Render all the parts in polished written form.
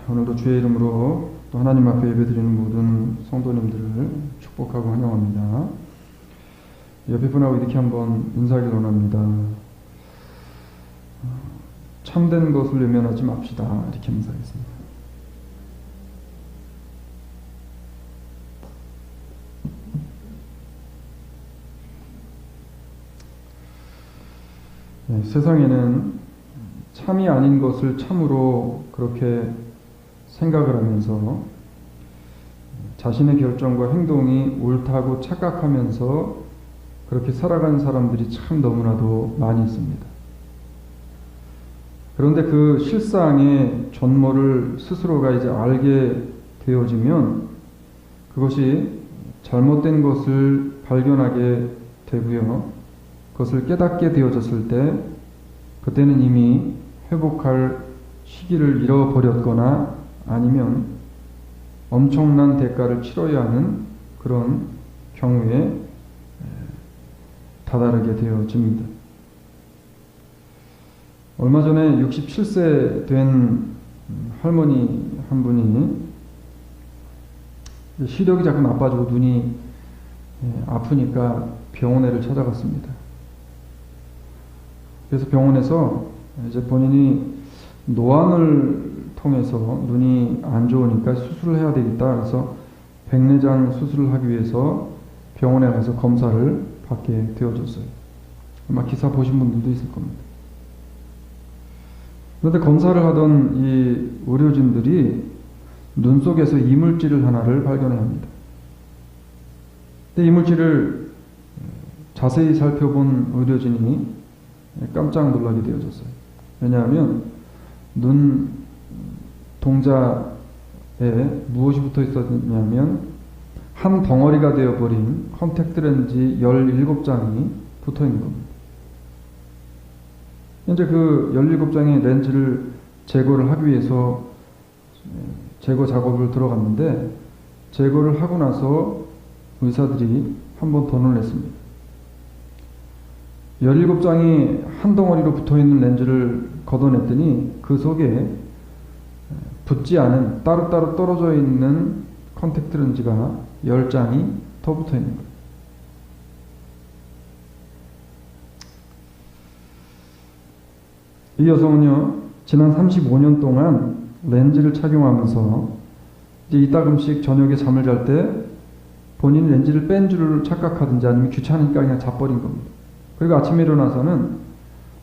오늘도 주의 이름으로 또 하나님 앞에 예배드리는 모든 성도님들을 축복하고 환영합니다. 옆에 분하고 이렇게 한번 인사하기를 원합니다. 참된 것을 외면하지 맙시다. 이렇게 인사하겠습니다. 세상에는 참이 아닌 것을 참으로 그렇게 생각을 하면서 자신의 결정과 행동이 옳다고 착각하면서 그렇게 살아가는 사람들이 참 너무나도 많이 있습니다. 그런데 그 실상의 전모를 스스로가 이제 알게 되어지면 그것이 잘못된 것을 발견하게 되고요. 그것을 깨닫게 되어졌을 때 그때는 이미 회복할 시기를 잃어버렸거나 아니면 엄청난 대가를 치러야 하는 그런 경우에 다다르게 되어집니다. 얼마 전에 67세 된 할머니 한 분이 시력이 자꾸 나빠지고 눈이 아프니까 병원에를 찾아갔습니다. 그래서 병원에서 이제 본인이 노안을 통해서 눈이 안 좋으니까 수술을 해야 되겠다. 그래서 백내장 수술을 하기 위해서 병원에 가서 검사를 받게 되어졌어요. 아마 기사 보신 분들도 있을 겁니다. 그런데 검사를 하던 이 의료진들이 눈 속에서 이물질을 하나를 발견해야 합니다. 근데 이물질을 자세히 살펴본 의료진이 깜짝 놀라게 되어졌어요. 왜냐하면 눈 동자에 무엇이 붙어 있었냐면 한 덩어리가 되어버린 컨택트 렌즈 17장이 붙어 있는 겁니다. 현재 그 17장의 렌즈를 제거를 하기 위해서 제거 작업을 들어갔는데 제거를 하고 나서 의사들이 한 번 더 놀랐습니다. 17장이 한 덩어리로 붙어있는 렌즈를 걷어냈더니 그 속에 붙지 않은 따로따로 떨어져 있는 컨택트 렌즈가 10장이 더 붙어있는 거예요. 이 여성은요, 지난 35년 동안 렌즈를 착용하면서 이제 이따금씩 저녁에 잠을 잘 때 본인 렌즈를 뺀 줄을 착각하든지 아니면 귀찮으니까 그냥 자버린 겁니다. 그리고 아침에 일어나서는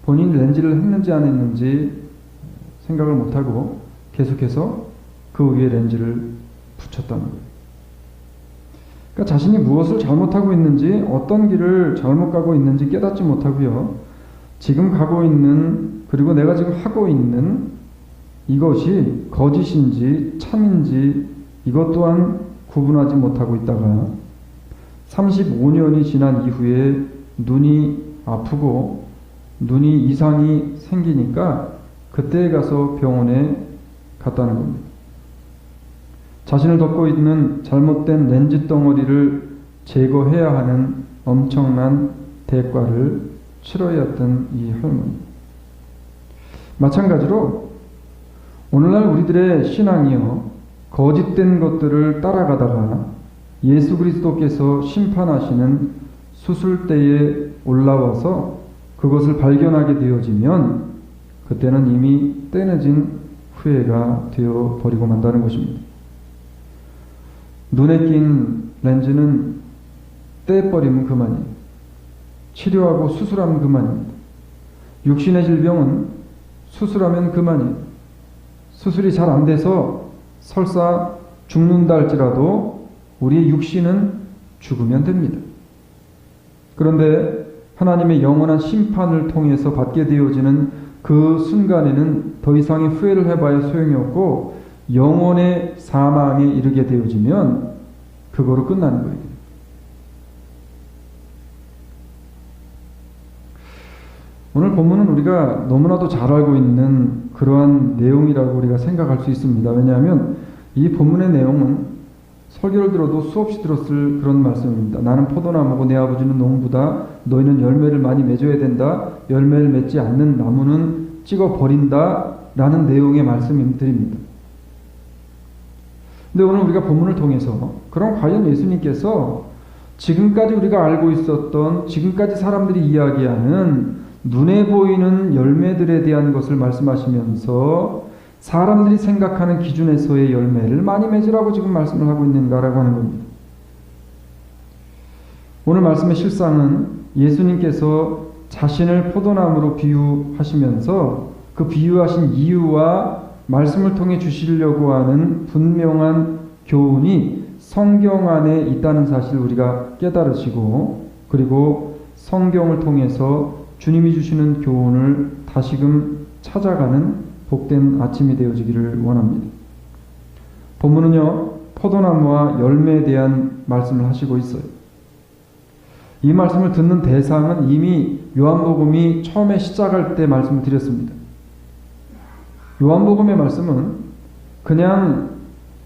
본인 렌즈를 했는지 안 했는지 생각을 못하고 계속해서 그 위에 렌즈를 붙였다는 거예요. 그러니까 자신이 무엇을 잘못하고 있는지 어떤 길을 잘못 가고 있는지 깨닫지 못하고요. 지금 가고 있는 그리고 내가 지금 하고 있는 이것이 거짓인지 참인지 이것 또한 구분하지 못하고 있다가 35년이 지난 이후에 눈이 아프고 눈이 이상이 생기니까 그때 가서 병원에 갔다는 겁니다. 자신을 덮고 있는 잘못된 렌즈 덩어리를 제거해야 하는 엄청난 대가를 치러야 했던 이 할머니. 마찬가지로 오늘날 우리들의 신앙이요, 거짓된 것들을 따라가다가 예수 그리스도께서 심판하시는 수술대에 올라와서 그것을 발견하게 되어지면 그때는 이미 떼내진 후회가 되어버리고 만다는 것입니다. 눈에 낀 렌즈는 떼버리면 그만이에요. 치료하고 수술하면 그만입니다. 육신의 질병은 수술하면 그만이에요. 수술이 잘 안 돼서 설사 죽는다 할지라도 우리의 육신은 죽으면 됩니다. 그런데 하나님의 영원한 심판을 통해서 받게 되어지는 그 순간에는 더 이상의 후회를 해봐야 소용이 없고 영원의 사망에 이르게 되어지면 그거로 끝나는 거예요. 오늘 본문은 우리가 너무나도 잘 알고 있는 그러한 내용이라고 우리가 생각할 수 있습니다. 왜냐하면 이 본문의 내용은 설교를 들어도 수없이 들었을 그런 말씀입니다. 나는 포도나무고 내 아버지는 농부다. 너희는 열매를 많이 맺어야 된다. 열매를 맺지 않는 나무는 찍어버린다. 라는 내용의 말씀드립니다. 근데 오늘 우리가 본문을 통해서 그럼 과연 예수님께서 지금까지 우리가 알고 있었던, 지금까지 사람들이 이야기하는 눈에 보이는 열매들에 대한 것을 말씀하시면서 사람들이 생각하는 기준에서의 열매를 많이 맺으라고 지금 말씀을 하고 있는가라고 하는 겁니다. 오늘 말씀의 실상은 예수님께서 자신을 포도나무로 비유하시면서 그 비유하신 이유와 말씀을 통해 주시려고 하는 분명한 교훈이 성경 안에 있다는 사실을 우리가 깨달으시고, 그리고 성경을 통해서 주님이 주시는 교훈을 다시금 찾아가는 복된 아침이 되어지기를 원합니다. 본문은요, 포도나무와 열매에 대한 말씀을 하시고 있어요. 이 말씀을 듣는 대상은 이미 요한복음이 처음에 시작할 때 말씀을 드렸습니다. 요한복음의 말씀은 그냥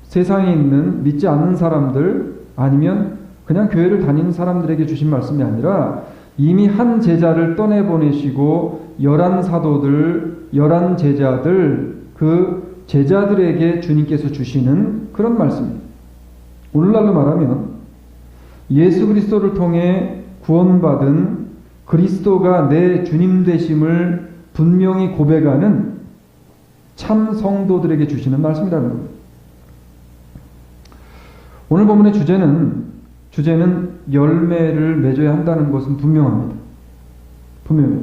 세상에 있는 믿지 않는 사람들, 아니면 그냥 교회를 다니는 사람들에게 주신 말씀이 아니라 이미 한 제자를 떠내보내시고 11사도들, 11제자들, 그 제자들에게 주님께서 주시는 그런 말씀입니다. 오늘날로 말하면 예수 그리스도를 통해 구원받은 그리스도가 내 주님 되심을 분명히 고백하는 참 성도들에게 주시는 말씀이라는 겁니다. 오늘 본문의 주제는 열매를 맺어야 한다는 것은 분명합니다. 분명해요.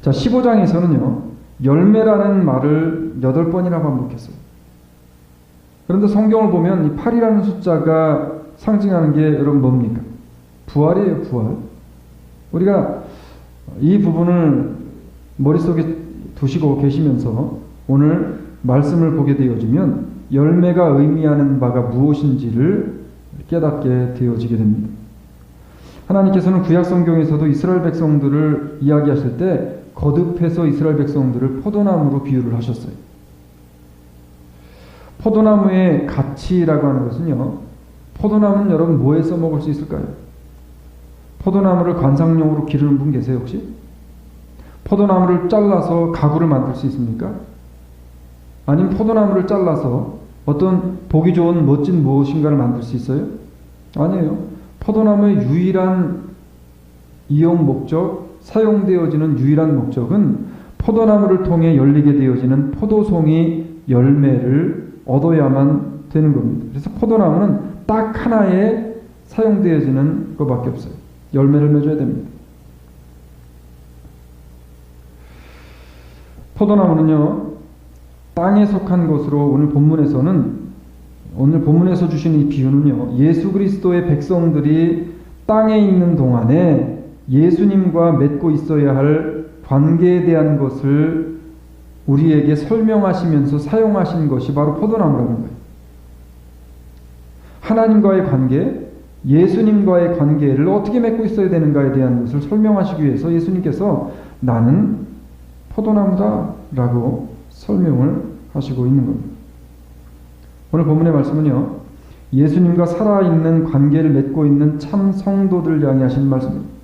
자, 15장에서는요, 열매라는 말을 8번이나 반복했어요. 그런데 성경을 보면 이 8이라는 숫자가 상징하는 게 여러분 뭡니까? 부활이에요, 부활. 우리가 이 부분을 머릿속에 두시고 계시면서 오늘 말씀을 보게 되어지면 열매가 의미하는 바가 무엇인지를 깨닫게 되어지게 됩니다. 하나님께서는 구약 성경에서도 이스라엘 백성들을 이야기하실 때 거듭해서 이스라엘 백성들을 포도나무로 비유를 하셨어요. 포도나무의 가치라고 하는 것은요, 포도나무는 여러분 뭐에 써먹을 수 있을까요? 포도나무를 관상용으로 기르는 분 계세요, 혹시? 포도나무를 잘라서 가구를 만들 수 있습니까? 아니면 포도나무를 잘라서 어떤 보기 좋은 멋진 무엇인가를 만들 수 있어요? 아니에요. 포도나무의 유일한 이용 목적, 사용되어지는 유일한 목적은 포도나무를 통해 열리게 되어지는 포도송이 열매를 얻어야만 되는 겁니다. 그래서 포도나무는 딱 하나에 사용되어지는 것밖에 없어요. 열매를 맺어야 됩니다. 포도나무는요, 땅에 속한 것으로 오늘 본문에서 주신 이 비유는요, 예수 그리스도의 백성들이 땅에 있는 동안에 예수님과 맺고 있어야 할 관계에 대한 것을 우리에게 설명하시면서 사용하신 것이 바로 포도나무라는 거예요. 하나님과의 관계, 예수님과의 관계를 어떻게 맺고 있어야 되는가에 대한 것을 설명하시기 위해서 예수님께서 나는 포도나무다 라고 설명을 하시고 있는 겁니다. 오늘 본문의 말씀은요, 예수님과 살아있는 관계를 맺고 있는 참 성도들을 향해 하시는 말씀입니다.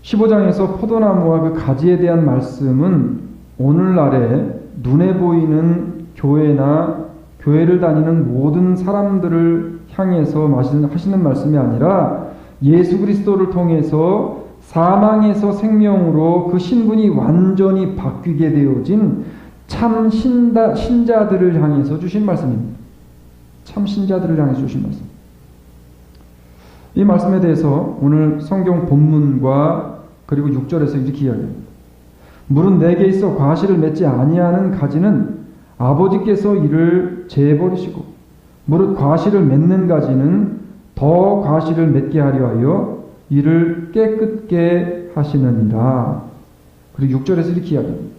15장에서 포도나무와 그 가지에 대한 말씀은 오늘날에 눈에 보이는 교회나 교회를 다니는 모든 사람들을 향해서 하시는 말씀이 아니라 예수 그리스도를 통해서 사망에서 생명으로 그 신분이 완전히 바뀌게 되어진 참 신자들을 향해서 주신 말씀입니다. 참 신자들을 향해서 주신 말씀. 이 말씀에 대해서 오늘 성경 본문과 그리고 6절에서 이렇게 이야기합니다. 물은 내게 있어 과실을 맺지 아니하는 가지는 아버지께서 이를 제해버리시고 무릇 과실을 맺는 가지는 더 과실을 맺게 하려 하여 이를 깨끗게 하시느니라. 그리고 6절에서 이렇게 이야기합니다.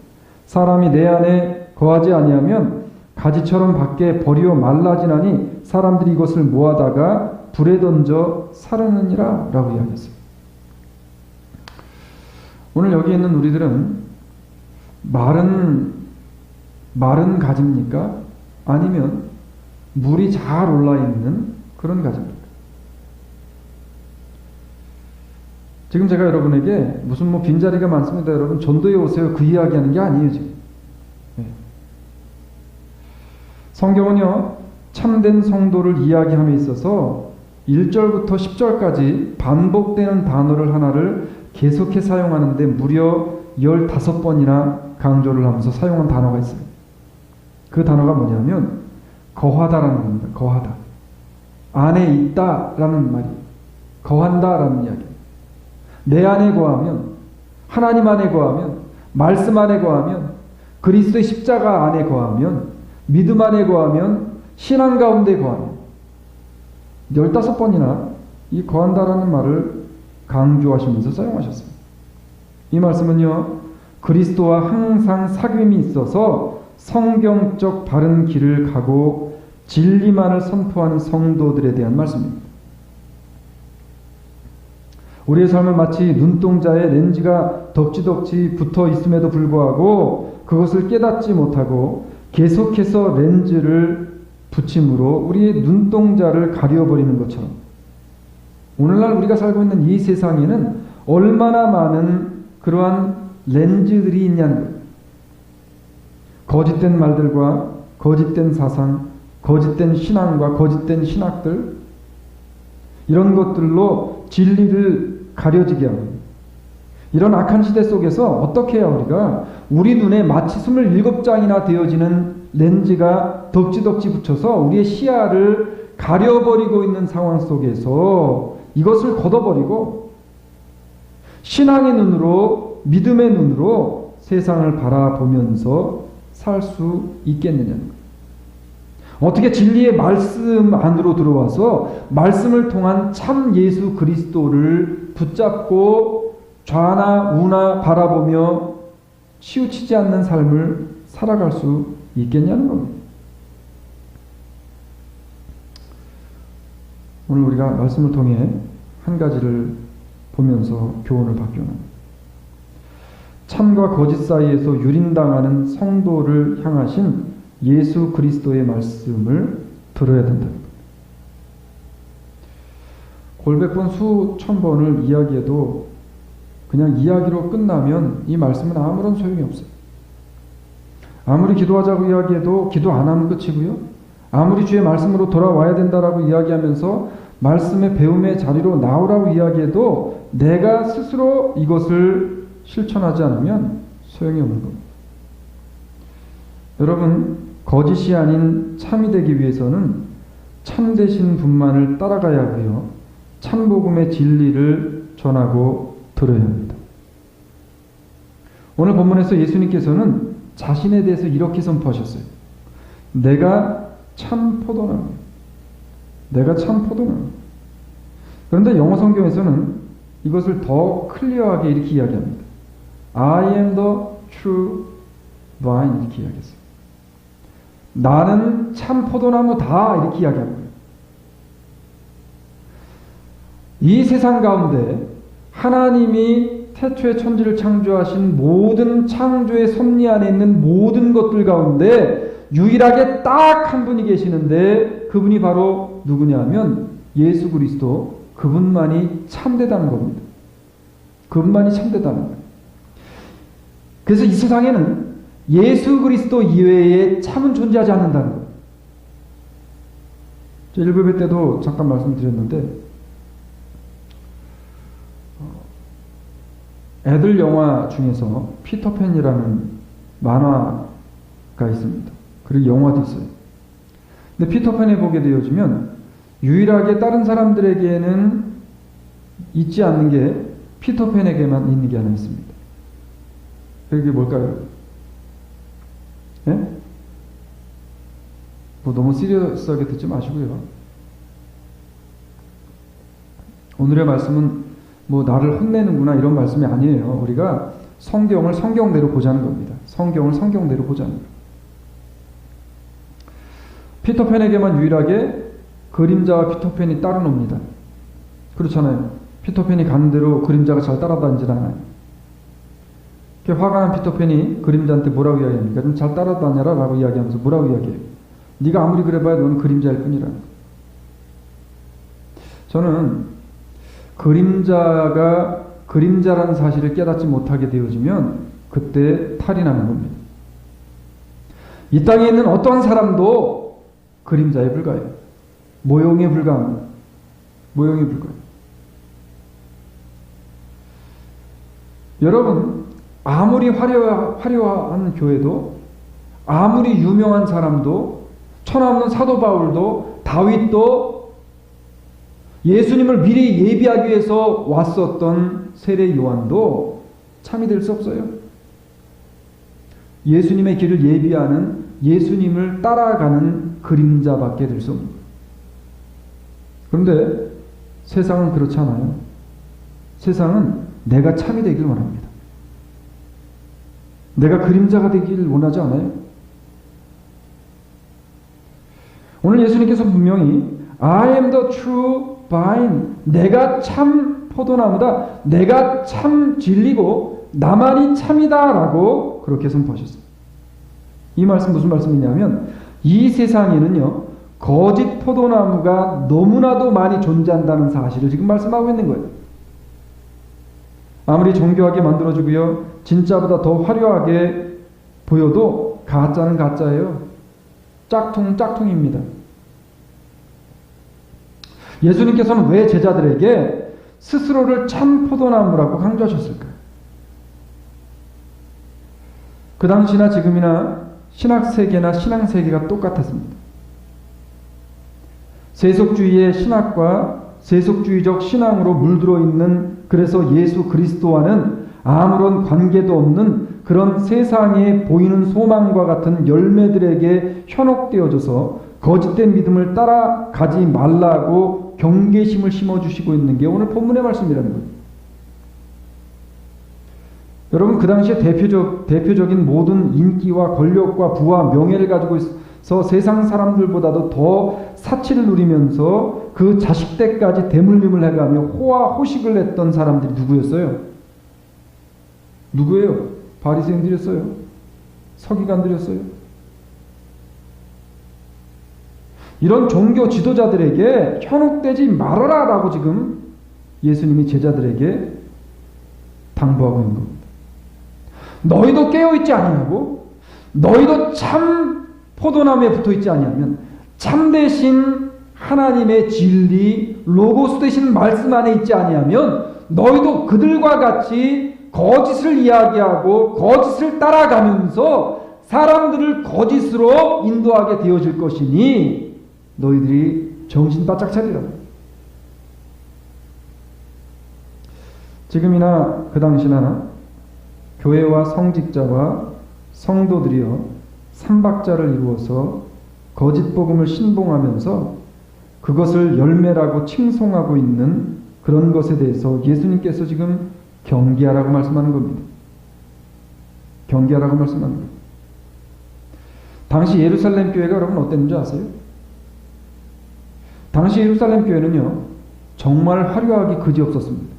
사람이 내 안에 거하지 아니하면 가지처럼 밖에 버리어 말라지나니 사람들이 이것을 모아다가 불에 던져 사르느니라 라고 이야기했어요. 오늘 여기 있는 우리들은 마른 가지입니까? 아니면 물이 잘 올라있는 그런 가지입니까? 지금 제가 여러분에게 무슨 빈자리가 많습니다. 여러분 전도에 오세요. 그 이야기하는 게 아니에요. 지금. 네. 성경은요, 참된 성도를 이야기함에 있어서 1절부터 10절까지 반복되는 단어를 하나를 계속해 사용하는데 무려 15번이나 강조를 하면서 사용한 단어가 있어요. 그 단어가 뭐냐면 거하다라는 겁니다. 거하다. 안에 있다라는 말이 거한다라는 이야기입니다. 내 안에 거하면, 하나님 안에 거하면, 말씀 안에 거하면, 그리스도의 십자가 안에 거하면, 믿음 안에 거하면, 신앙 가운데 거하면 15번이나 이 거한다라는 말을 강조하시면서 사용하셨습니다. 이 말씀은요, 그리스도와 항상 사귐이 있어서 성경적 바른 길을 가고 진리만을 선포하는 성도들에 대한 말씀입니다. 우리의 삶은 마치 눈동자에 렌즈가 덕지덕지 붙어 있음에도 불구하고 그것을 깨닫지 못하고 계속해서 렌즈를 붙임으로 우리의 눈동자를 가려버리는 것처럼 오늘날 우리가 살고 있는 이 세상에는 얼마나 많은 그러한 렌즈들이 있냐는 거예요. 거짓된 말들과 거짓된 사상, 거짓된 신앙과 거짓된 신학들, 이런 것들로 진리를 가려지게 합니다. 이런 악한 시대 속에서 어떻게 해야 우리가 우리 눈에 마치 27장이나 되어지는 렌즈가 덕지덕지 붙여서 우리의 시야를 가려버리고 있는 상황 속에서 이것을 걷어버리고 신앙의 눈으로, 믿음의 눈으로 세상을 바라보면서 살 수 있겠느냐는 거예요. 어떻게 진리의 말씀 안으로 들어와서 말씀을 통한 참 예수 그리스도를 붙잡고 좌나 우나 바라보며 치우치지 않는 삶을 살아갈 수 있겠냐는 겁니다. 오늘 우리가 말씀을 통해 한 가지를 보면서 교훈을 받기로 합니다. 참과 거짓 사이에서 유린당하는 성도를 향하신 예수 그리스도의 말씀을 들어야 된다. 골백 번, 수천 번을 이야기해도 그냥 이야기로 끝나면 이 말씀은 아무런 소용이 없어요. 아무리 기도하자고 이야기해도 기도 안 하면 끝이고요. 아무리 주의 말씀으로 돌아와야 된다라고 이야기하면서 말씀의 배움의 자리로 나오라고 이야기해도 내가 스스로 이것을 실천하지 않으면 소용이 없는 겁니다. 여러분, 거짓이 아닌 참이 되기 위해서는 참되신 분만을 따라가야 하고요. 참복음의 진리를 전하고 들어야 합니다. 오늘 본문에서 예수님께서는 자신에 대해서 이렇게 선포하셨어요. 내가 참 포도나무야. 내가 참 포도나무. 그런데 영어 성경에서는 이것을 더 클리어하게 이렇게 이야기합니다. I am the true vine 이렇게 이야기했어요. 나는 참 포도나무다 이렇게 이야기합니다. 이 세상 가운데 하나님이 태초에 천지를 창조하신 모든 창조의 섭리 안에 있는 모든 것들 가운데 유일하게 딱 한 분이 계시는데 그분이 바로 누구냐면 예수 그리스도, 그분만이 참되다는 겁니다. 그분만이 참되다는 거예요. 그래서 이 세상에는 예수 그리스도 이외에 참은 존재하지 않는다는 거예요. 저 1부배 때도 잠깐 말씀드렸는데 애들 영화 중에서 피터팬이라는 만화가 있습니다. 그리고 영화도 있어요. 근데 피터팬에 보게 되어지면 유일하게 다른 사람들에게는 있지 않는 게 피터팬에게만 있는 게 하나 있습니다. 그게 뭘까요? 예? 뭐 너무 시리어스하게 듣지 마시고요. 오늘의 말씀은 뭐 나를 혼내는구나 이런 말씀이 아니에요. 우리가 성경을 성경대로 보자는 겁니다. 성경을 성경대로 보자는 거예요. 피터팬에게만 유일하게 그림자와 피터팬이 따로 놉니다. 그렇잖아요. 피터팬이 가는 대로 그림자가 잘 따라다니질 않아요. 화가 난 피터팬이 그림자한테 뭐라고 이야기합니까? 좀 잘 따라다녀라 라고 이야기하면서 뭐라고 이야기해요? 네가 아무리 그래봐야 너는 그림자일 뿐이라. 저는 그림자가 그림자라는 사실을 깨닫지 못하게 되어지면 그때 탈이 나는 겁니다. 이 땅에 있는 어떠한 사람도 그림자에 불과해요. 모형에 불과합니다. 모형에 불과해요. 여러분, 아무리 화려한 교회도, 아무리 유명한 사람도, 천하없는 사도 바울도, 다윗도, 예수님을 미리 예비하기 위해서 왔었던 세례 요한도 참이 될 수 없어요. 예수님의 길을 예비하는, 예수님을 따라가는 그림자밖에 될 수 없는 거예요. 그런데 세상은 그렇지 않아요. 세상은 내가 참이 되길 원합니다. 내가 그림자가 되길 원하지 않아요. 오늘 예수님께서 분명히 I am the true vine, 내가 참 포도나무다, 내가 참 진리고 나만이 참이다 라고 그렇게 선포하셨어요. 이 말씀 무슨 말씀이냐면, 이 세상에는요 거짓 포도나무가 너무나도 많이 존재한다는 사실을 지금 말씀하고 있는 거예요. 아무리 정교하게 만들어주고요, 진짜보다 더 화려하게 보여도 가짜는 가짜예요. 짝퉁입니다. 예수님께서는 왜 제자들에게 스스로를 참 포도나무라고 강조하셨을까요? 그 당시나 지금이나 신학세계나 신앙세계가 똑같았습니다. 세속주의의 신학과 세속주의적 신앙으로 물들어 있는, 그래서 예수 그리스도와는 아무런 관계도 없는 그런 세상에 보이는 소망과 같은 열매들에게 현혹되어져서 거짓된 믿음을 따라가지 말라고 경계심을 심어주시고 있는 게 오늘 본문의 말씀이라는 거예요. 여러분, 그 당시에 대표적인 모든 인기와 권력과 부와 명예를 가지고 있어 세상 사람들보다도 더 사치를 누리면서 그 자식 때까지 대물림을 해가며 호화 호식을 했던 사람들이 누구였어요? 누구예요? 바리새인들이었어요. 서기관들이었어요. 이런 종교 지도자들에게 현혹되지 말아라 라고 지금 예수님이 제자들에게 당부하고 있는 겁니다. 너희도 깨어있지 아니하고 너희도 참 포도나무에 붙어있지 아니하면 참되신 하나님의 진리 로고스 되신 말씀 안에 있지 아니하면 너희도 그들과 같이 거짓을 이야기하고 거짓을 따라가면서 사람들을 거짓으로 인도하게 되어질 것이니 너희들이 정신 바짝 차리라. 지금이나 그 당시나 교회와 성직자와 성도들이여 삼박자를 이루어서 거짓 복음을 신봉하면서 그것을 열매라고 칭송하고 있는 그런 것에 대해서 예수님께서 지금 경계하라고 말씀하는 겁니다. 경계하라고 말씀하는 겁니다. 당시 예루살렘 교회가 여러분 어땠는지 아세요? 당시 예루살렘 교회는요 정말 화려하기 그지없었습니다.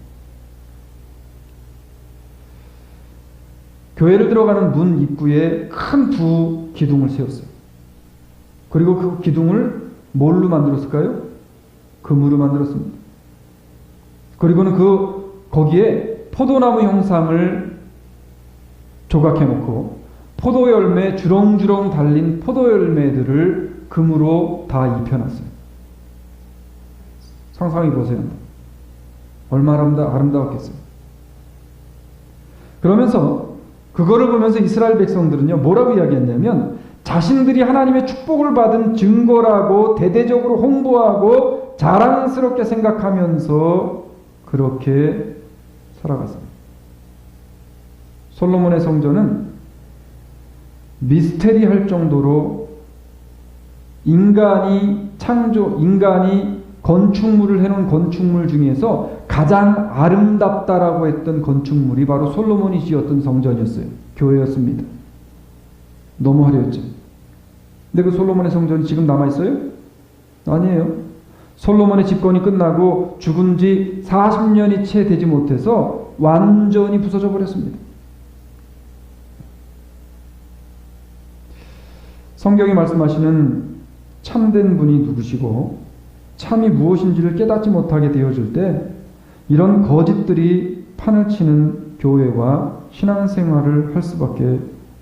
교회를 들어가는 문 입구에 큰 두 기둥을 세웠어요. 그리고 그 기둥을 뭘로 만들었을까요? 금으로 만들었습니다. 그리고는 거기에 포도나무 형상을 조각해 놓고 포도열매 주렁주렁 달린 포도열매들을 금으로 다 입혀놨어요. 상상해 보세요. 얼마나 아름다웠겠어요. 그러면서 그거를 보면서 이스라엘 백성들은요 뭐라고 이야기했냐면 자신들이 하나님의 축복을 받은 증거라고 대대적으로 홍보하고 자랑스럽게 생각하면서 그렇게 살아갔습니다. 솔로몬의 성전은 미스테리할 정도로 인간이 건축물을 해놓은 건축물 중에서 가장 아름답다라고 했던 건축물이 바로 솔로몬이 지었던 성전이었어요. 교회였습니다. 너무 화려했죠. 근데 그 솔로몬의 성전이 지금 남아있어요? 아니에요. 솔로몬의 집권이 끝나고 죽은 지 40년이 채 되지 못해서 완전히 부서져 버렸습니다. 성경이 말씀하시는 참된 분이 누구시고 참이 무엇인지를 깨닫지 못하게 되어질 때 이런 거짓들이 판을 치는 교회와 신앙생활을 할 수밖에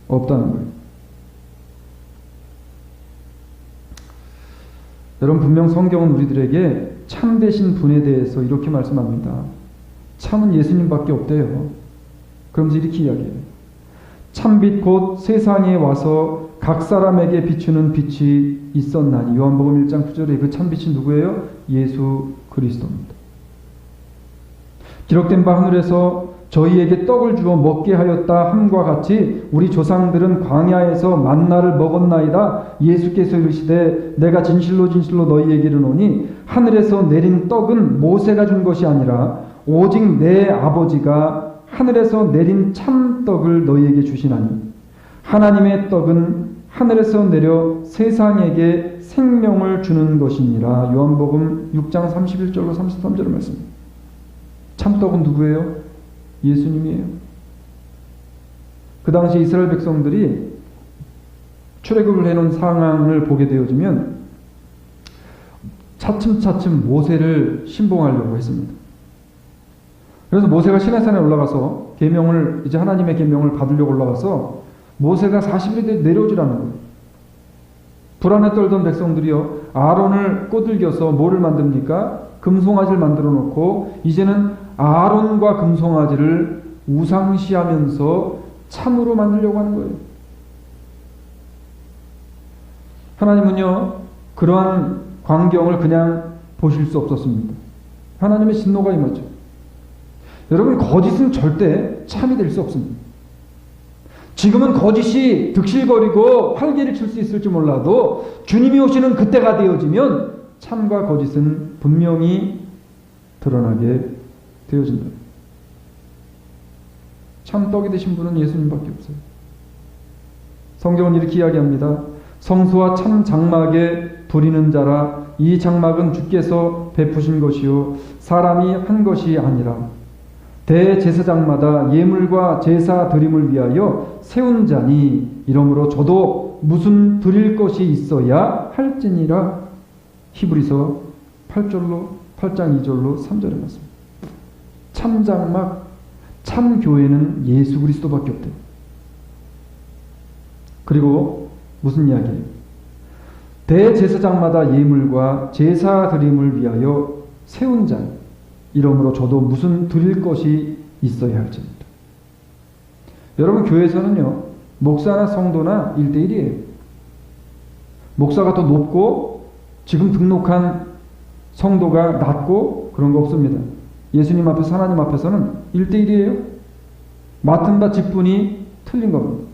없다는 거예요. 여러분, 분명 성경은 우리들에게 참 되신 분에 대해서 이렇게 말씀합니다. 참은 예수님밖에 없대요. 그러면서 이렇게 이야기해요. 참빛 곧 세상에 와서 각 사람에게 비추는 빛이 있었나니. 요한복음 1장 9절에 그 참빛이 누구예요? 예수 그리스도입니다. 기록된 바 하늘에서 저희에게 떡을 주어 먹게 하였다 함과 같이 우리 조상들은 광야에서 만나를 먹었나이다. 예수께서 이르시되 내가 진실로 진실로 너희에게 이르노니 하늘에서 내린 떡은 모세가 준 것이 아니라 오직 내 아버지가 하늘에서 내린 참떡을 너희에게 주시나니 하나님의 떡은 하늘에서 내려 세상에게 생명을 주는 것이니라. 요한복음 6장 31절로 33절의 말씀입니다. 참떡은 누구예요? 예수님이에요. 그 당시 이스라엘 백성들이 출애굽을 해놓은 상황을 보게 되어지면 차츰차츰 모세를 신봉하려고 했습니다. 그래서 모세가 시내산에 올라가서 계명을, 이제 하나님의 계명을 받으려고 올라가서 모세가 40일이 내려오질 않는 거예요. 불안에 떨던 백성들이요, 아론을 꼬들겨서 뭐를 만듭니까? 금송아지를 만들어 놓고 이제는 아론과 금송아지를 우상시하면서 참으로 만들려고 하는 거예요. 하나님은요, 그러한 광경을 그냥 보실 수 없었습니다. 하나님의 진노가 임하죠. 여러분, 거짓은 절대 참이 될 수 없습니다. 지금은 거짓이 득실거리고 활개를 칠 수 있을지 몰라도 주님이 오시는 그때가 되어지면 참과 거짓은 분명히 드러나게 되어진다. 참떡이 되신 분은 예수님밖에 없어요. 성경은 이렇게 이야기합니다. 성소와 참 장막에 부리는 자라. 이 장막은 주께서 베푸신 것이요 사람이 한 것이 아니라 대제사장마다 예물과 제사 드림을 위하여 세운 자니 이러므로 저도 무슨 드릴 것이 있어야 할지니라. 히브리서 8장 2절로 3절에 맞습니다. 참장막, 참교회는 예수 그리스도밖에 없대요. 그리고 무슨 이야기예요? 대제사장마다 예물과 제사 드림을 위하여 세운 자, 이러므로 저도 무슨 드릴 것이 있어야 할지입니다. 여러분, 교회에서는요, 목사나 성도나 1대1이에요. 목사가 더 높고 지금 등록한 성도가 낮고 그런 거 없습니다. 예수님 앞에서, 하나님 앞에서는 1대1이에요. 맡은 바 직분이 틀린 겁니다.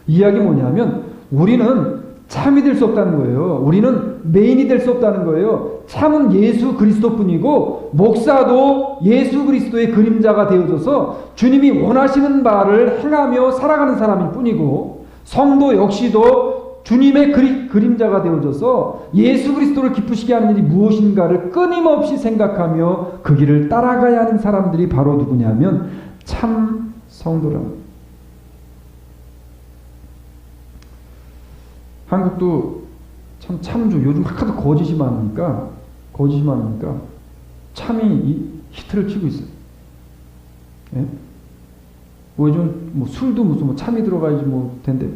이야기 뭐냐면 우리는 참이 될 수 없다는 거예요. 우리는 메인이 될 수 없다는 거예요. 참은 예수 그리스도뿐이고 목사도 예수 그리스도의 그림자가 되어져서 주님이 원하시는 바를 행하며 살아가는 사람일 뿐이고 성도 역시도 주님의 그림자가 되어져서 예수 그리스도를 기쁘시게 하는 일이 무엇인가를 끊임없이 생각하며 그 길을 따라가야 하는 사람들이 바로 누구냐면 참 성도랍니다. 한국도 참 참조, 요즘 하도 거짓이 많으니까 참이 히트를 치고 있어요. 예? 뭐 요즘 뭐 술도 무슨 뭐 참이 들어가야지 뭐 된대요.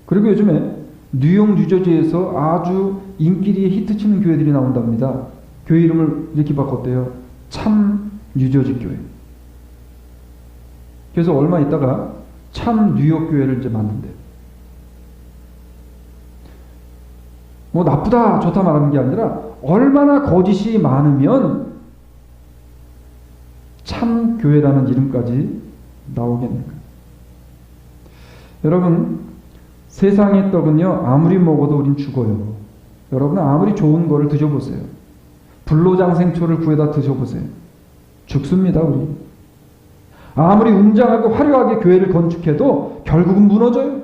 그리고 요즘에 뉴욕, 뉴저지에서 아주 인기리에 히트치는 교회들이 나온답니다. 교회 이름을 이렇게 바꿨대요. 참 뉴저지 교회. 그래서 얼마 있다가 참 뉴욕 교회를 이제 만든대요. 뭐 나쁘다 좋다 말하는 게 아니라 얼마나 거짓이 많으면 참 교회라는 이름까지 나오겠는가. 여러분, 세상의 떡은요 아무리 먹어도 우린 죽어요. 여러분 아무리 좋은 거를 드셔보세요. 불로장생초를 구해다 드셔보세요. 죽습니다. 우리. 아무리 웅장하고 화려하게 교회를 건축해도 결국은 무너져요.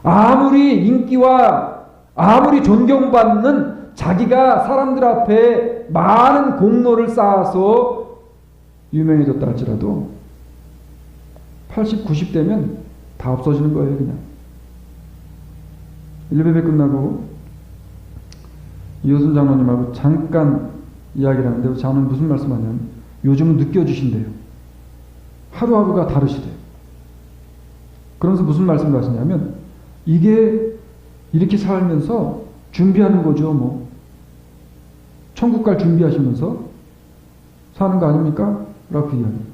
아무리 인기와 아무리 존경받는 자기가 사람들 앞에 많은 공로를 쌓아서 유명해졌다 할지라도 80, 90대면 다 없어지는 거예요. 그냥 1배배 끝나고 이호순 장로님하고 잠깐 이야기를 하는데 장로님 무슨 말씀하냐면 요즘은 느껴지신대요. 하루하루가 다르시대요. 그러면서 무슨 말씀을 하시냐면 이게 이렇게 살면서 준비하는 거죠. 뭐 천국 갈 준비하시면서 사는 거 아닙니까? 라고 이야기해요.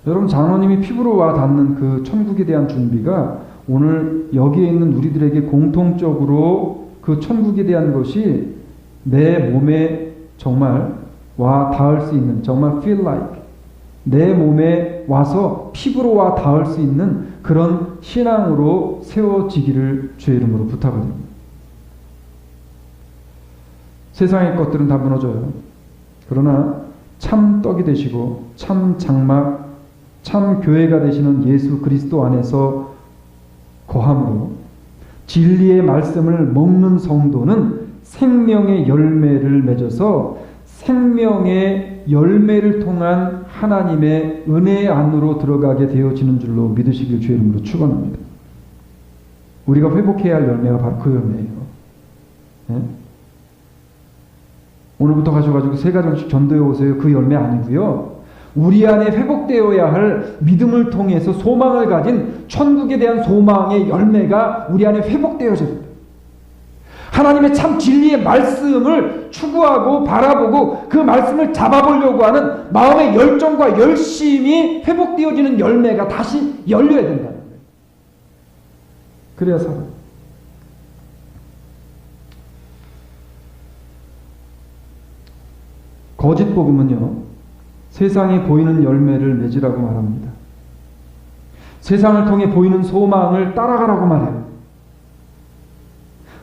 여러분, 장로님이 피부로 와 닿는 그 천국에 대한 준비가 오늘 여기에 있는 우리들에게 공통적으로 그 천국에 대한 것이 내 몸에 정말 와 닿을 수 있는, 정말 feel like 내 몸에 와서 피부로 와 닿을 수 있는 그런 신앙으로 세워지기를 주의 이름으로 부탁드립니다. 세상의 것들은 다 무너져요. 그러나 참 떡이 되시고 참 장막, 참 교회가 되시는 예수 그리스도 안에서 거함으로 진리의 말씀을 먹는 성도는 생명의 열매를 맺어서 생명의 열매를 통한 하나님의 은혜 안으로 들어가게 되어지는 줄로 믿으시길 주의 이름으로 축원합니다. 우리가 회복해야 할 열매가 바로 그 열매예요. 네? 오늘부터 가셔가지고 3가정씩 전도해 오세요. 그 열매 아니고요. 우리 안에 회복되어야 할 믿음을 통해서 소망을 가진 천국에 대한 소망의 열매가 우리 안에 회복되어져야 됩니다. 하나님의 참 진리의 말씀을 추구하고 바라보고 그 말씀을 잡아보려고 하는 마음의 열정과 열심이 회복되어지는 열매가 다시 열려야 된다는 거예요. 그래야 살아요. 거짓 복음은요, 세상에 보이는 열매를 맺으라고 말합니다. 세상을 통해 보이는 소망을 따라가라고 말해요.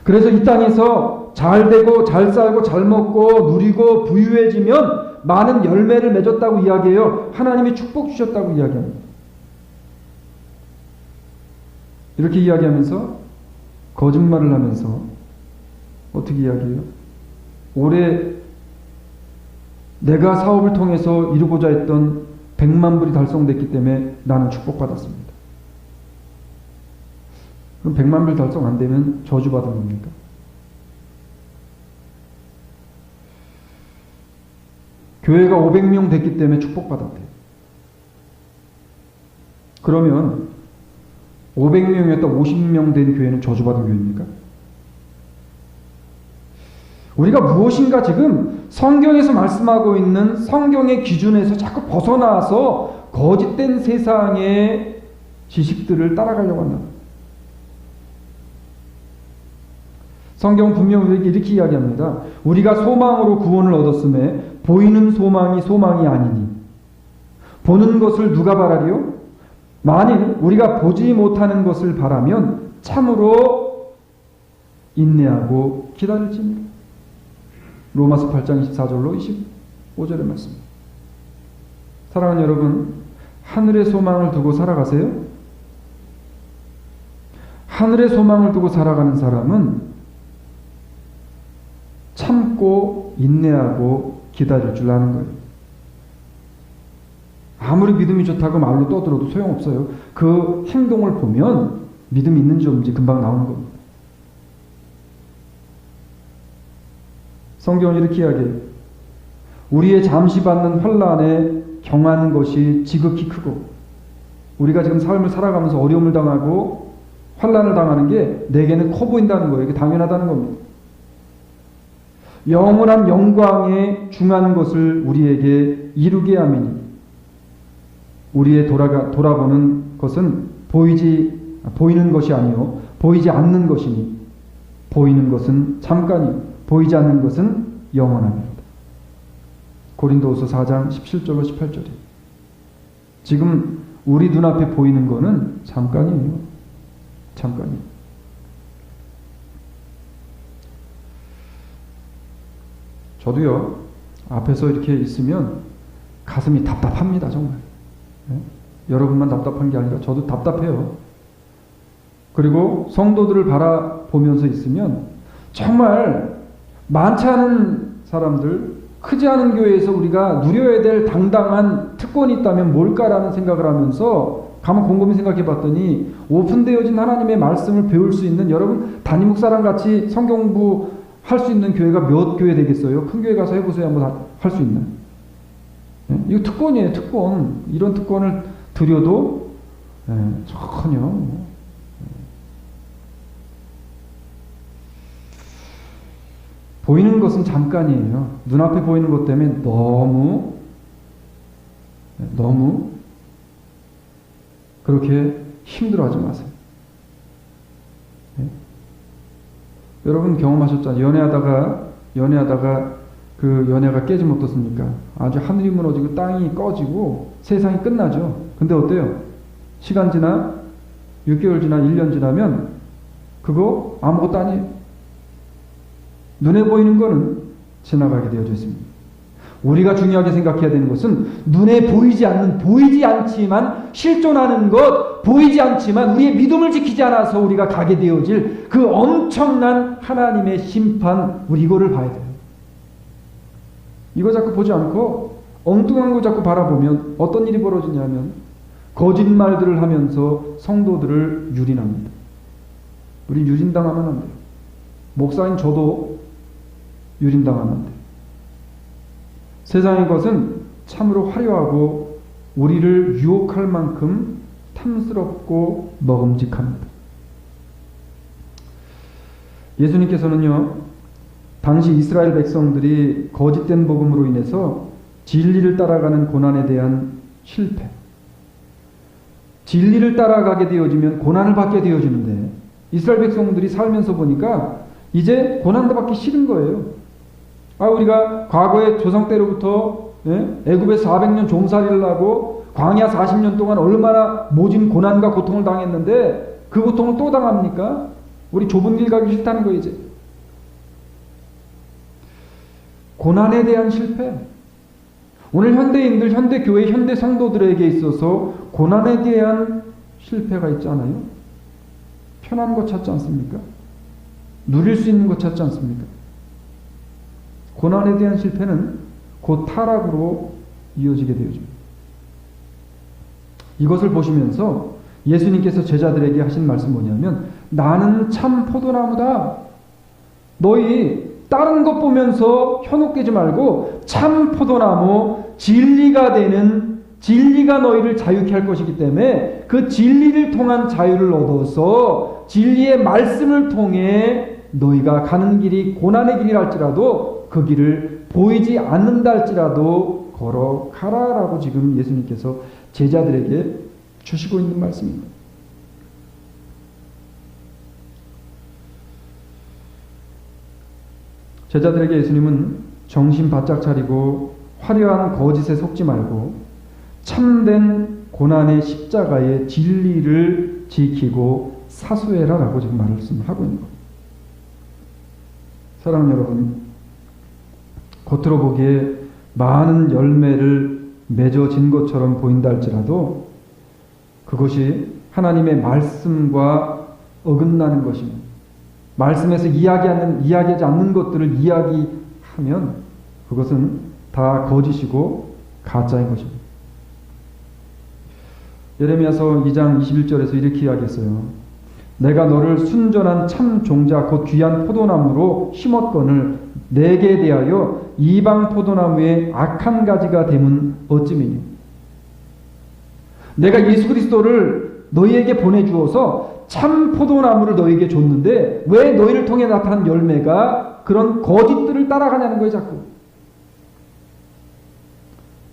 그래서 이 땅에서 잘 되고 잘 살고 잘 먹고 누리고 부유해지면 많은 열매를 맺었다고 이야기해요. 하나님이 축복 주셨다고 이야기합니다. 이렇게 이야기하면서 거짓말을 하면서 어떻게 이야기해요? 올해 내가 사업을 통해서 이루고자 했던 100만 불이 달성됐기 때문에 나는 축복받았습니다. 그럼 100만 불 달성 안 되면 저주받은 겁니까? 교회가 500명 됐기 때문에 축복받았대요. 그러면 500명이었다 50명 된 교회는 저주받은 교회입니까? 우리가 무엇인가 지금 성경에서 말씀하고 있는 성경의 기준에서 자꾸 벗어나서 거짓된 세상의 지식들을 따라가려고 한다. 성경은 분명히 우리에게 이렇게 이야기합니다. 우리가 소망으로 구원을 얻었음에 보이는 소망이 소망이 아니니 보는 것을 누가 바라리요? 만일 우리가 보지 못하는 것을 바라면 참으로 인내하고 기다릴지니라. 로마서 8장 24절로 25절의 말씀. 사랑하는 여러분, 하늘의 소망을 두고 살아가세요? 하늘의 소망을 두고 살아가는 사람은 참고 인내하고 기다릴 줄 아는 거예요. 아무리 믿음이 좋다고 말로 떠들어도 소용없어요. 그 행동을 보면 믿음이 있는지 없는지 금방 나오는 겁니다. 성경은 이렇게 이야기해요. 우리의 잠시 받는 환난에 경한 것이 지극히 크고, 우리가 지금 삶을 살아가면서 어려움을 당하고 환난을 당하는 게 내게는 커 보인다는 거예요. 이게 당연하다는 겁니다. 영원한 영광에 중한 것을 우리에게 이루게 함이니 우리의 돌아보는 것은 보이는 것이 아니요 보이지 않는 것이니 보이는 것은 잠깐이요 보이지 않는 것은 영원합니다. 고린도후서 4장 17절로 18절이에요. 지금 우리 눈앞에 보이는 거는 잠깐이에요. 잠깐이에요. 저도요, 앞에서 이렇게 있으면 가슴이 답답합니다, 정말. 네? 여러분만 답답한 게 아니라 저도 답답해요. 그리고 성도들을 바라보면서 있으면 정말 많지 않은 사람들, 크지 않은 교회에서 우리가 누려야 될 당당한 특권이 있다면 뭘까라는 생각을 하면서 가만 곰곰이 생각해 봤더니 오픈되어진 하나님의 말씀을 배울 수 있는, 여러분 담임 목사랑 같이 성경 공부 할 수 있는 교회가 몇 교회 되겠어요? 큰 교회 가서 해보세요. 한번 할 수 있나요? 네? 이거 특권이에요, 특권. 이런 특권을 드려도 전혀. 보이는 것은 잠깐이에요. 눈앞에 보이는 것 때문에 너무 그렇게 힘들어하지 마세요. 네? 여러분 경험하셨잖아요. 연애하다가 그 연애가 깨지면 어떻습니까? 아주 하늘이 무너지고 땅이 꺼지고 세상이 끝나죠. 근데 어때요? 시간 지나 6개월 지나 1년 지나면 그거 아무것도 아니에요. 눈에 보이는 거는 지나가게 되어져 있습니다. 우리가 중요하게 생각해야 되는 것은 눈에 보이지 않지만 실존하는 것, 보이지 않지만 우리의 믿음을 지키지 않아서 우리가 가게 되어질 그 엄청난 하나님의 심판, 우리 이거를 봐야 돼요. 이거 자꾸 보지 않고 엉뚱한 거 자꾸 바라보면 어떤 일이 벌어지냐면 거짓말들을 하면서 성도들을 유린합니다. 우리 유린당하면 안 돼요. 목사인 저도 유린당하면 안 돼요. 세상의 것은 참으로 화려하고 우리를 유혹할 만큼 탐스럽고 먹음직합니다. 예수님께서는요, 당시 이스라엘 백성들이 거짓된 복음으로 인해서 진리를 따라가는 고난에 대한 실패, 진리를 따라가게 되어지면 고난을 받게 되어지는데 이스라엘 백성들이 살면서 보니까 이제 고난도 받기 싫은 거예요. 우리가 과거에 조상 때로부터 애굽에 400년 종살이를 하고 광야 40년 동안 얼마나 모진 고난과 고통을 당했는데 그 고통을 또 당합니까? 우리 좁은 길 가기 싫다는 거 이제. 고난에 대한 실패. 오늘 현대인들, 현대교회, 현대 성도들에게 있어서 고난에 대한 실패가 있잖아요. 편한 것 찾지 않습니까? 누릴 수 있는 것 찾지 않습니까? 고난에 대한 실패는 곧 타락으로 이어지게 되어집니다. 이것을 보시면서 예수님께서 제자들에게 하신 말씀 뭐냐면 나는 참 포도나무다. 너희 다른 것 보면서 현혹되지 말고 참 포도나무 진리가 너희를 자유케 할 것이기 때문에 그 진리를 통한 자유를 얻어서 진리의 말씀을 통해 너희가 가는 길이 고난의 길이랄지라도 그 길을 보이지 않는다 할지라도 걸어가라라고 지금 예수님께서 제자들에게 주시고 있는 말씀입니다. 제자들에게 예수님은 정신 바짝 차리고 화려한 거짓에 속지 말고 참된 고난의 십자가의 진리를 지키고 사수해라 라고 지금 말씀을 하고 있는 겁니다. 사랑하는 여러분, 겉으로 보기에 많은 열매를 맺어진 것처럼 보인다 할지라도 그것이 하나님의 말씀과 어긋나는 것입니다. 말씀에서 이야기하지 않는 것들을 이야기하면 그것은 다 거짓이고 가짜인 것입니다. 예레미야서 2장 21절에서 이렇게 이야기했어요. 내가 너를 순전한 참 종자 곧 귀한 포도나무로 심었거늘 내게 대하여 이방 포도나무의 악한 가지가 됨은 어찌미뇨. 내가 예수 그리스도를 너희에게 보내주어서 참 포도나무를 너희에게 줬는데 왜 너희를 통해 나타난 열매가 그런 거짓들을 따라가냐는 거예요. 자꾸.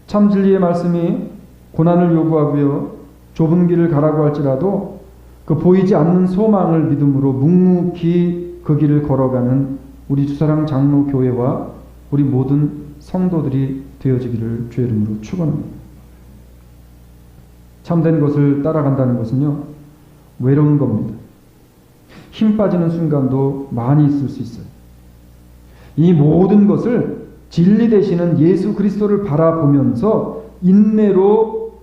참 진리의 말씀이 고난을 요구하고요. 좁은 길을 가라고 할지라도 그 보이지 않는 소망을 믿음으로 묵묵히 그 길을 걸어가는 우리 주사랑 장로 교회와 우리 모든 성도들이 되어지기를 주의 이름으로 축원합니다. 참된 것을 따라간다는 것은요, 외로운 겁니다. 힘 빠지는 순간도 많이 있을 수 있어요. 이 모든 것을 진리 되시는 예수 그리스도를 바라보면서 인내로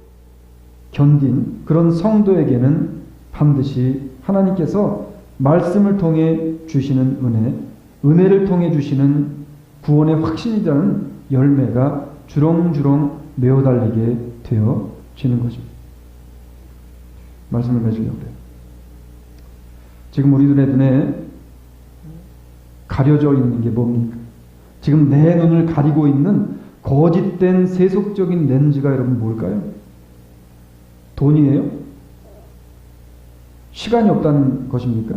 견딘 그런 성도에게는 반드시 하나님께서 말씀을 통해 주시는 은혜를 통해 주시는 구원의 확신이라는 열매가 주렁주렁 메어달리게 되어지는 것입니다. 말씀을 맺으려고 해요. 지금 우리들의 눈에 가려져 있는 게 뭡니까? 지금 내 눈을 가리고 있는 거짓된 세속적인 렌즈가 여러분 뭘까요? 돈이에요? 시간이 없다는 것입니까?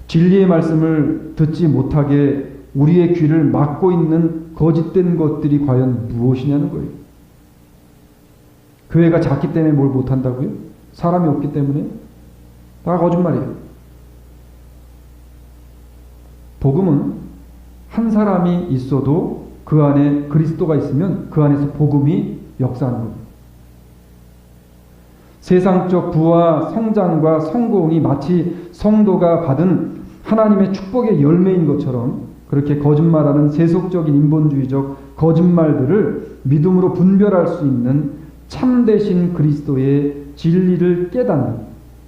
진리의 말씀을 듣지 못하게 우리의 귀를 막고 있는 거짓된 것들이 과연 무엇이냐는 거예요. 교회가 작기 때문에 뭘 못한다고요? 사람이 없기 때문에? 다 거짓말이에요. 복음은 한 사람이 있어도 그 안에 그리스도가 있으면 그 안에서 복음이 역사하는 겁니다. 세상적 부와 성장과 성공이 마치 성도가 받은 하나님의 축복의 열매인 것처럼 그렇게 거짓말하는 세속적인 인본주의적 거짓말들을 믿음으로 분별할 수 있는 참되신 그리스도의 진리를 깨닫는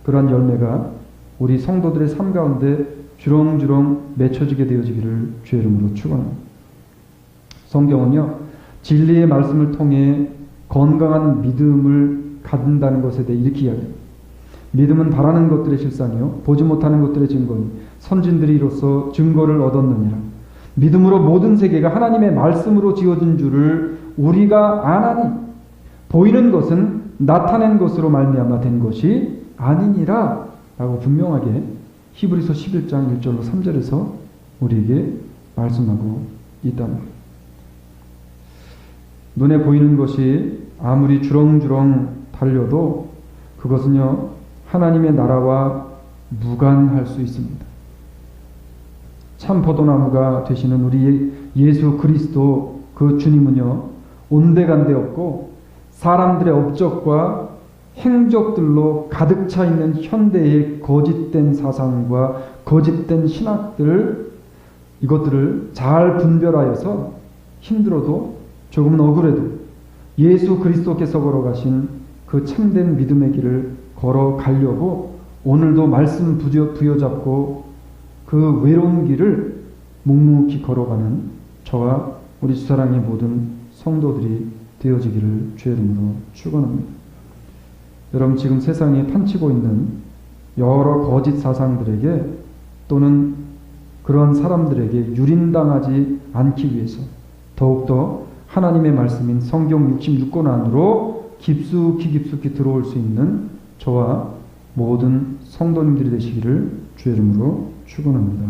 그러한 열매가 우리 성도들의 삶 가운데 주렁주렁 맺혀지게 되어지기를 주의 이름으로 축원합니다. 성경은요, 진리의 말씀을 통해 건강한 믿음을 갖는다는 것에 대해 이렇게 이야기합니다. 믿음은 바라는 것들의 실상이요 보지 못하는 것들의 증거니 선진들이 이로써 증거를 얻었느니라. 믿음으로 모든 세계가 하나님의 말씀으로 지어진 줄을 우리가 아나니 보이는 것은 나타낸 것으로 말미암아 된 것이 아니니라 라고 분명하게 히브리서 11장 1절로 3절에서 우리에게 말씀하고 있다는 거예요. 눈에 보이는 것이 아무리 주렁주렁 달려도 그것은요 하나님의 나라와 무관할 수 있습니다. 참 포도나무가 되시는 우리 예수 그리스도 그 주님은요 온데간데 없고 사람들의 업적과 행적들로 가득 차 있는 현대의 거짓된 사상과 거짓된 신학들 이것들을 잘 분별하여서 힘들어도 조금은 억울해도 예수 그리스도께서 걸어가신 그 참된 믿음의 길을 걸어가려고 오늘도 말씀 부여잡고 그 외로운 길을 묵묵히 걸어가는 저와 우리 주사랑의 모든 성도들이 되어지기를 주의 이름으로 축원합니다. 여러분 지금 세상에 판치고 있는 여러 거짓 사상들에게 또는 그런 사람들에게 유린당하지 않기 위해서 더욱더 하나님의 말씀인 성경 66권 안으로 깊숙이 들어올 수 있는 저와 모든 성도님들이 되시기를 주의 이름으로 축원합니다.